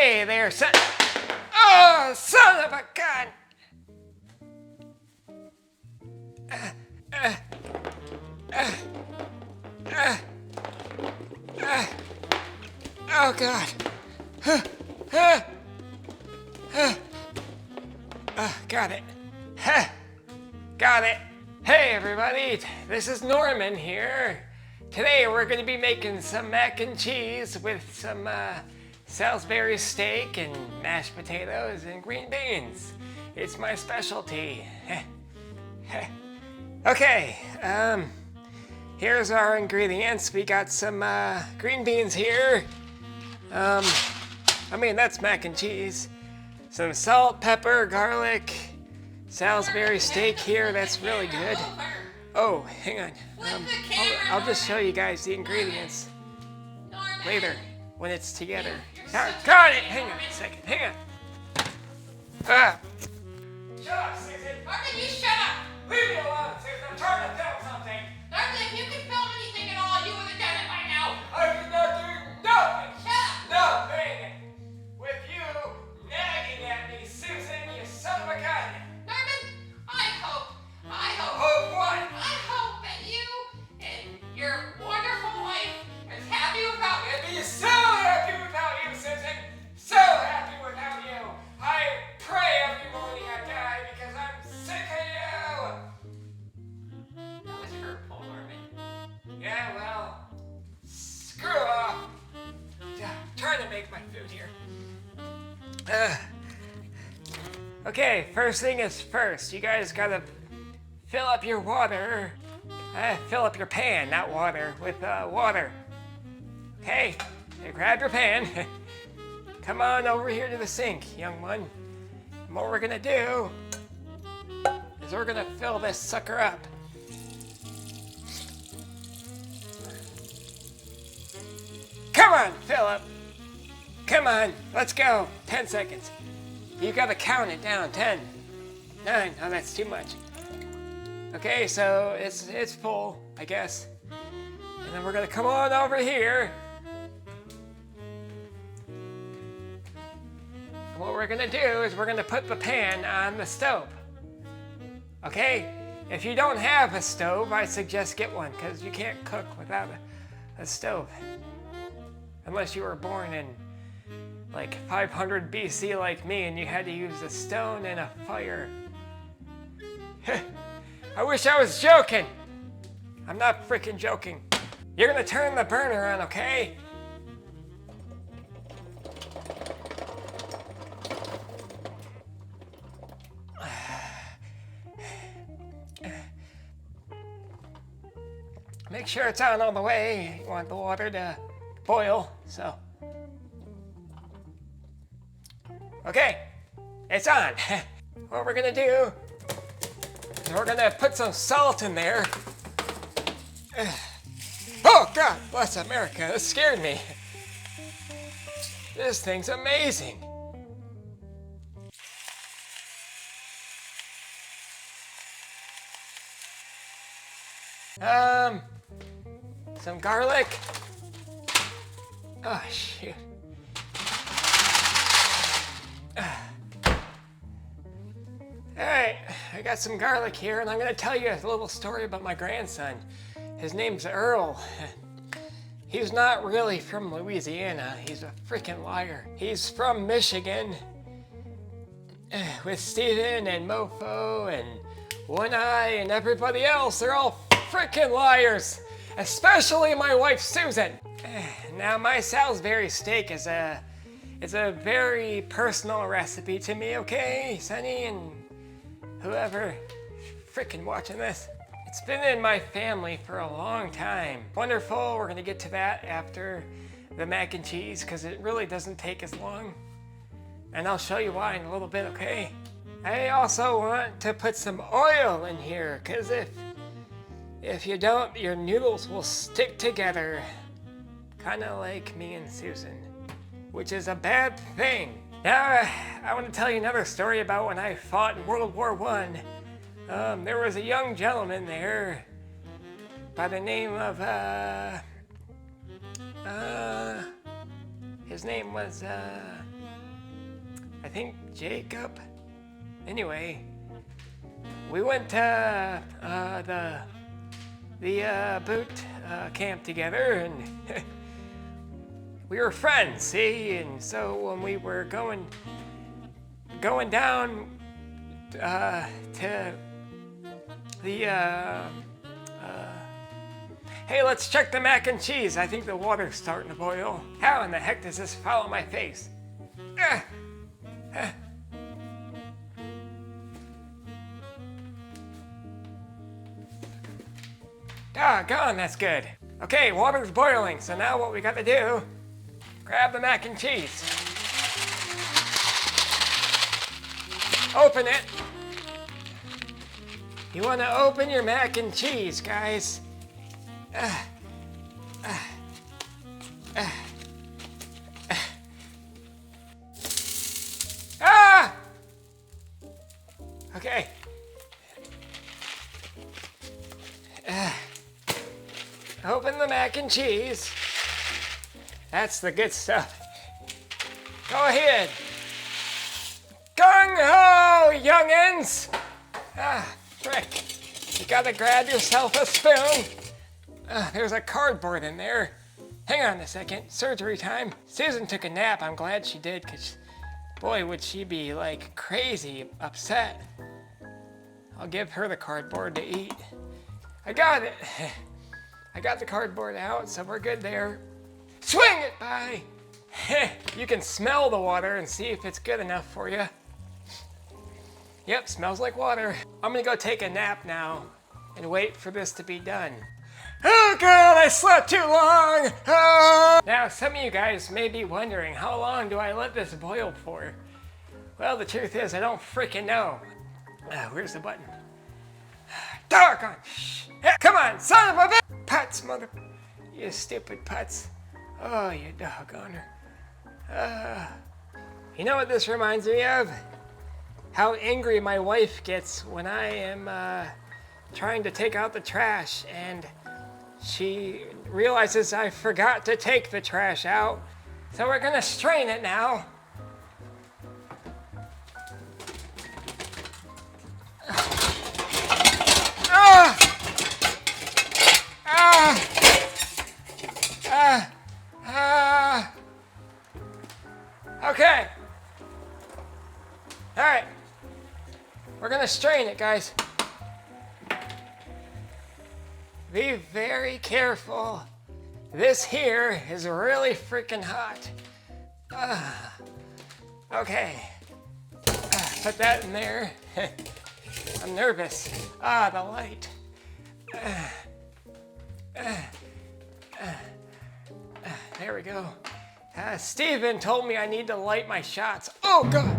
Hey there, son. Oh, son of a gun. Oh, God. Got it. Got it. Hey, everybody. This is Norman here. Today, we're going to be making some mac and cheese with some Salisbury steak and mashed potatoes and green beans. It's my specialty. Okay, here's our ingredients. We got some green beans here. That's mac and cheese. Some salt, pepper, garlic, Salisbury steak here. That's really good. Oh, hang on. I'll just show you guys the ingredients later when it's together. Got it! Hang on a second. Hang on. Shut up, Susan. Norman, you shut up! Leave me alone, Susan. I'm trying to film something. Norman, if you could film anything at all, you would have done it by now. I'm not doing nothing. Shut up! Nothing. With you nagging at me, Susan, you son of a gun. Norman, I hope Hope what? I hope that you and your wonderful wife is happy without me. I'd be so happy without you, Susan. So happy without you. I pray every morning I die because I'm sick of you. That was hurtful, Norman. Yeah, well, screw off. Trying to make my food here. Okay, first thing is first. You guys gotta fill up your water. Fill up your pan, not water, with water. Okay, so grab your pan. Come on over here to the sink, young one. And what we're gonna do is we're gonna fill this sucker up. Come on, Philip. Come on, let's go. 10 seconds. You gotta count it down. 10, 9. Oh, that's too much. Okay, so it's full, I guess. And then we're gonna come on over here. And what we're gonna do is we're gonna put the pan on the stove. Okay? If you don't have a stove, I suggest get one, because you can't cook without a stove. Unless you were born in like 500 BC like me and you had to use a stone and a fire. I wish I was joking. I'm not freaking joking. You're gonna turn the burner on, okay? Make sure it's on all the way. You want the water to boil, so. Okay, it's on. What we're gonna do is we're gonna put some salt in there. Oh God, bless America, that scared me. This thing's amazing. Some garlic. Oh shoot. Alright, I got some garlic here, and I'm gonna tell you a little story about my grandson. His name's Earl. He's not really from Louisiana. He's a freaking liar. He's from Michigan. With Steven and Mofo and One Eye and everybody else. They're all freaking liars. Especially my wife, Susan. Now, my Salisbury steak is a very personal recipe to me, okay, Sonny and whoever freaking watching this. It's been in my family for a long time. Wonderful, we're gonna get to that after the mac and cheese because it really doesn't take as long. And I'll show you why in a little bit, okay? I also want to put some oil in here because if you don't, your noodles will stick together. Kind of like me and Susan, which is a bad thing. Now, I want to tell you another story about when I fought in World War I. There was a young gentleman there by the name of, his name was, I think Jacob. Anyway, we went to the boot camp together, and we were friends, see? And so when we were going down to the hey, let's check the mac and cheese. I think the water's starting to boil. How in the heck does this follow my face? Doggone, that's good. Okay, water's boiling, so now what we gotta do, grab the mac and cheese. Open it. You wanna open your mac and cheese, guys. Okay. Open the mac and cheese. That's the good stuff. Go ahead. Gung ho, youngins! Frick. You gotta grab yourself a spoon. There's a cardboard in there. Hang on a second. Surgery time. Susan took a nap. I'm glad she did, because boy, would she be like crazy upset. I'll give her the cardboard to eat. I got it. I got the cardboard out, so we're good there. Swing it by! You can smell the water and see if it's good enough for you. Yep, smells like water. I'm gonna go take a nap now and wait for this to be done. Oh God, I slept too long! Now, some of you guys may be wondering, how long do I let this boil for? Well, the truth is, I don't freaking know. Where's the button? Doggone! Come on, son of a bitch! Putz, mother... You stupid putz. Oh, you doggoner. You know what this reminds me of? How angry my wife gets when I am trying to take out the trash and she realizes I forgot to take the trash out. So we're gonna strain it now. Okay. All right. We're gonna strain it, guys. Be very careful. This here is really freaking hot. Okay. Put that in there. I'm nervous. The light. There we go. Steven told me I need to light my shots. Oh, God.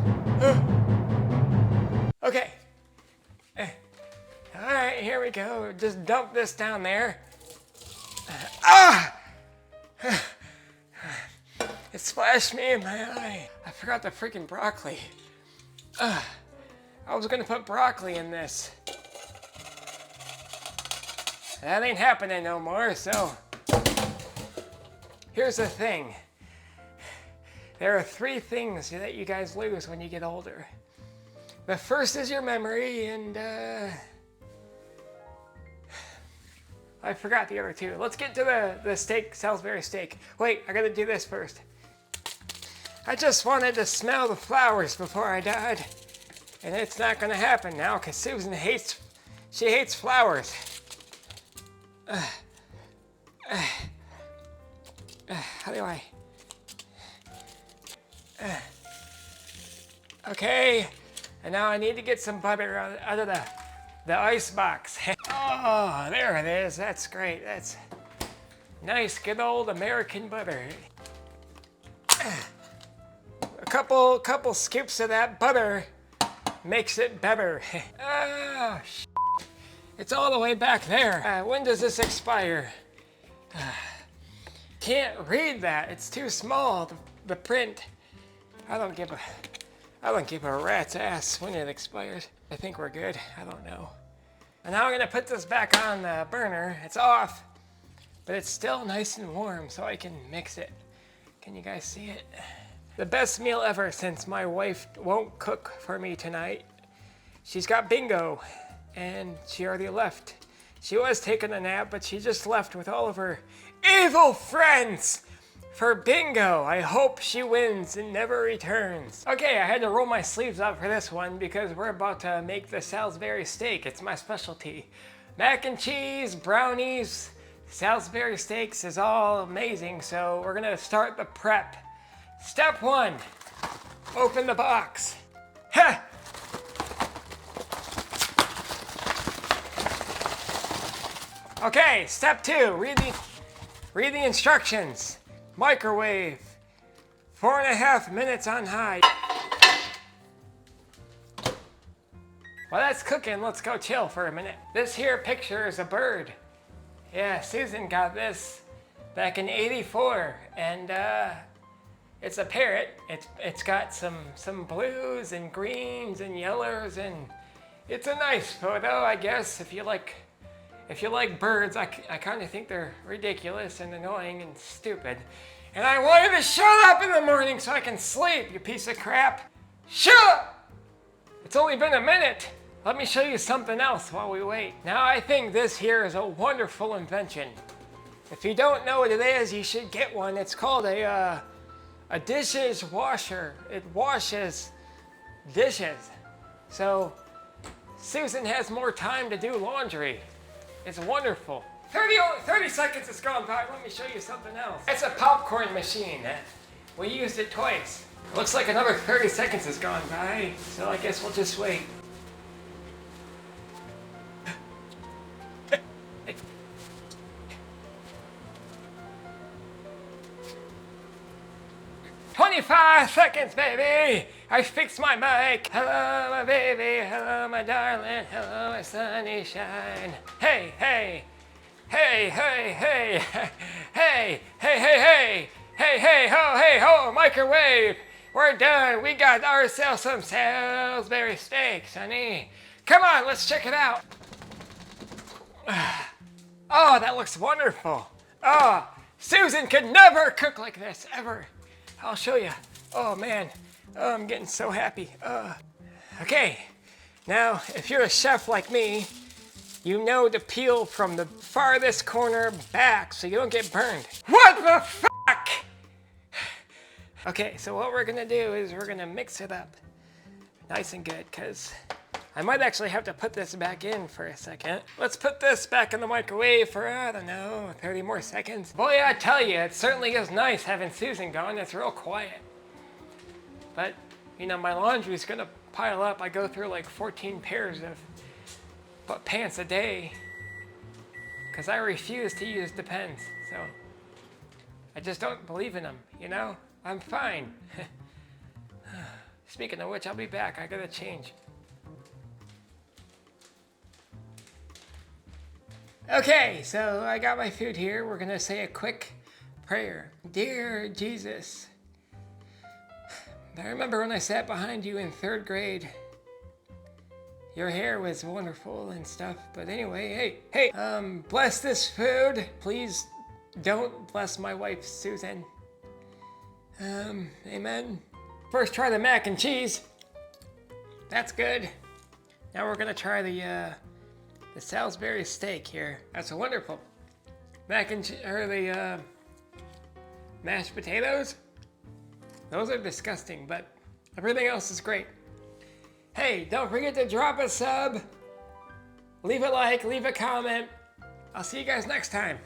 Okay. All right, here we go. Just dump this down there. It splashed me in my eye. I forgot the freaking broccoli. I was gonna put broccoli in this. That ain't happening no more, so. Here's the thing. There are 3 things that you guys lose when you get older. The first is your memory, and I forgot the other 2. Let's get to the steak, Salisbury steak. Wait, I gotta do this first. I just wanted to smell the flowers before I died, and it's not gonna happen now because Susan hates flowers. How do I? Okay, and now I need to get some butter out of the ice box. Oh, there it is. That's great. That's nice, good old American butter. A couple scoops of that butter makes it better. Oh, it's all the way back there. When does this expire? Can't read that. It's too small. The print. I don't give a rat's ass when it expires. I think we're good. I don't know. And now I'm gonna put this back on the burner. It's off, but it's still nice and warm, so I can mix it. Can you guys see it? The best meal ever since my wife won't cook for me tonight. She's got bingo and she already left. She was taking a nap, but she just left with all of her evil friends for bingo. I hope she wins and never returns. Okay, I had to roll my sleeves up for this one because we're about to make the Salisbury steak. It's my specialty. Mac and cheese, brownies, Salisbury steaks is all amazing, so we're gonna start the prep. Step 1, open the box. Ha! Okay, step 2, read the instructions. Microwave, 4.5 minutes on high. While that's cooking, let's go chill for a minute. This here picture is a bird. Yeah, Susan got this back in '84, and it's a parrot. It's got some blues and greens and yellows, and it's a nice photo, I guess. If you like birds, I kind of think they're ridiculous and annoying and stupid. And I wanted to shut up in the morning so I can sleep, you piece of crap. Shut up! It's only been a minute. Let me show you something else while we wait. Now I think this here is a wonderful invention. If you don't know what it is, you should get one. It's called a dishes washer. It washes dishes. So Susan has more time to do laundry. It's wonderful. 30 seconds has gone by. Let me show you something else. It's a popcorn machine. We used it twice. Looks like another 30 seconds has gone by, so I guess we'll just wait. 25 seconds, baby! I fixed my mic. Hello, my baby. Hello, my darling. Hello, my sunshine. Hey, hey. Hey, hey, hey. Hey, hey, hey, hey. Hey, hey, ho, hey, ho, microwave. We're done. We got ourselves some Salisbury steaks, honey. Come on, let's check it out. Oh, that looks wonderful. Oh, Susan could never cook like this, ever. I'll show you. Oh, man. Oh, I'm getting so happy. Okay, now, if you're a chef like me, you know to peel from the farthest corner back so you don't get burned. What the fuck? Okay, so what we're gonna do is we're gonna mix it up nice and good, because I might actually have to put this back in for a second. Let's put this back in the microwave for, I don't know, 30 more seconds. Boy, I tell you, it certainly is nice having Susan going. It's real quiet. But, you know, my laundry's gonna pile up. I go through like 14 pairs of pants a day because I refuse to use Depends. So I just don't believe in them, you know? I'm fine. Speaking of which, I'll be back. I gotta change. Okay, so I got my food here. We're gonna say a quick prayer. Dear Jesus, I remember when I sat behind you in 3rd grade. Your hair was wonderful and stuff, but anyway, hey, bless this food. Please don't bless my wife, Susan. Amen. First try the mac and cheese. That's good. Now we're gonna try the Salisbury steak here. That's wonderful. The mashed potatoes. Those are disgusting, but everything else is great. Hey, don't forget to drop a sub, leave a like, leave a comment. I'll see you guys next time.